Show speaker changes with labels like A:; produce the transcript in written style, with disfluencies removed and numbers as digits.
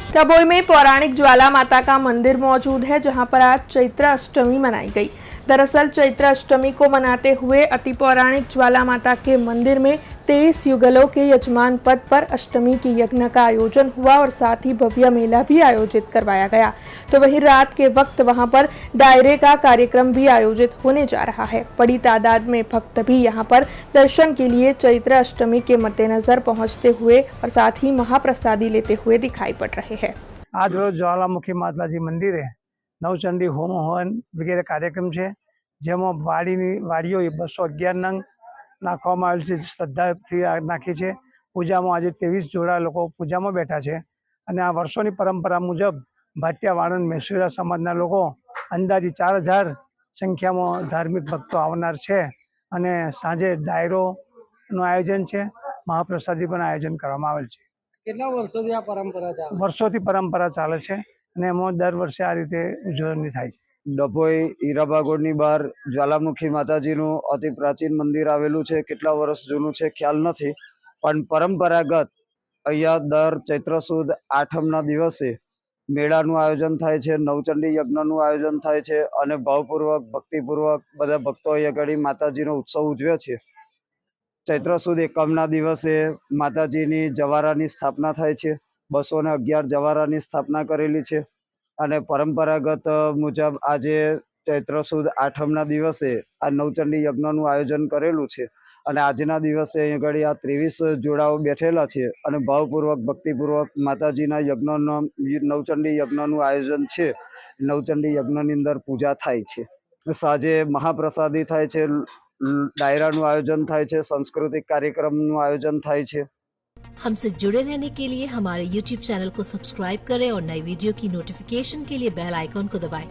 A: डभोई में पौराणिक ज्वाला माता का मंदिर मौजूद है, जहां पर आज चैत्र अष्टमी मनाई गई। दरअसल चैत्र अष्टमी को मनाते हुए अति पौराणिक ज्वाला माता के मंदिर में 23 युगलों के यजमान पद पर अष्टमी की यज्ञ का आयोजन हुआ और साथ ही भव्य मेला भी आयोजित करवाया गया। तो वहीं रात के वक्त वहां पर डायरे का कार्यक्रम भी आयोजित होने जा रहा है। बड़ी तादाद में भक्त भी यहां पर दर्शन के लिए चैत्र अष्टमी के मद्देनजर पहुंचते हुए और साथ ही महाप्रसादी लेते हुए दिखाई पड़ रहे हैं।
B: आज रोज ज्वालामुखी माताजी मंदिरे नवचंडी होम हवन वगैरह कार्यक्रम है, जेમાં વાડીઓ 211 નંગ નાખવામાં આવેલ છે। શ્રદ્ધાથી નાખી છે। પૂજામાં આજે 23 જોડા લોકો પૂજામાં બેઠા છે અને આ વર્ષોની પરંપરા મુજબ ભાટિયા વાણંદ મેસુરા સમાજના લોકો અંદાજે 4000 સંખ્યામાં ધાર્મિક ભક્તો આવનાર છે અને સાંજે ડાયરોનું આયોજન છે, મહાપ્રસાદી પણ આયોજન કરવામાં આવેલ છે।
C: કેટલા વર્ષોથી આ પરંપરા ચાલે?
B: વર્ષોથી પરંપરા ચાલે છે અને એમાં દર વર્ષે આ રીતે ઉજવણી થાય છે।
D: ડભોઈ હીરાબાગોળની બહાર જ્વાલામુખી માતાજીનું અતિ પ્રાચીન મંદિર આવેલું છે। કેટલા વર્ષ જૂનું છે ખ્યાલ નથી, પણ પરંપરાગત અહીંયા દર ચૈત્ર સુદ આઠમના દિવસે મેળાનું આયોજન થાય છે, નવચંડી યજ્ઞનું આયોજન થાય છે અને ભાવપૂર્વક ભક્તિપૂર્વક બધા ભક્તો અહીંયા આગળ માતાજીનો ઉત્સવ ઉજવે છે। ચૈત્ર સુદ એકમના દિવસે માતાજીની જવારાની સ્થાપના થાય છે। 211 જવારાની સ્થાપના કરેલી છે અને પરંપરાગત મુજબ આજે ચૈત્ર સુદ આઠમના દિવસે આ નવચંડી યજ્ઞનું આયોજન કરેલું છે અને આજના દિવસે અહીં આગળ આ 23 જોડાઓ બેઠેલા છે અને ભાવપૂર્વક ભક્તિપૂર્વક માતાજીના યજ્ઞનો નવચંડી યજ્ઞનું આયોજન છે। નવચંડી યજ્ઞની અંદર પૂજા થાય છે, સાંજે મહાપ્રસાદી થાય છે, डायराનું आयोजन થાય છે, सांस्कृतिक कार्यक्रमનું आयोजन થાય છે।
E: हमसे जुड़े रहने के लिए हमारे YouTube चैनल को सब्सक्राइब करें और नई वीडियो की नोटिफिकेशन के लिए बेल आइकॉन को दबाएं।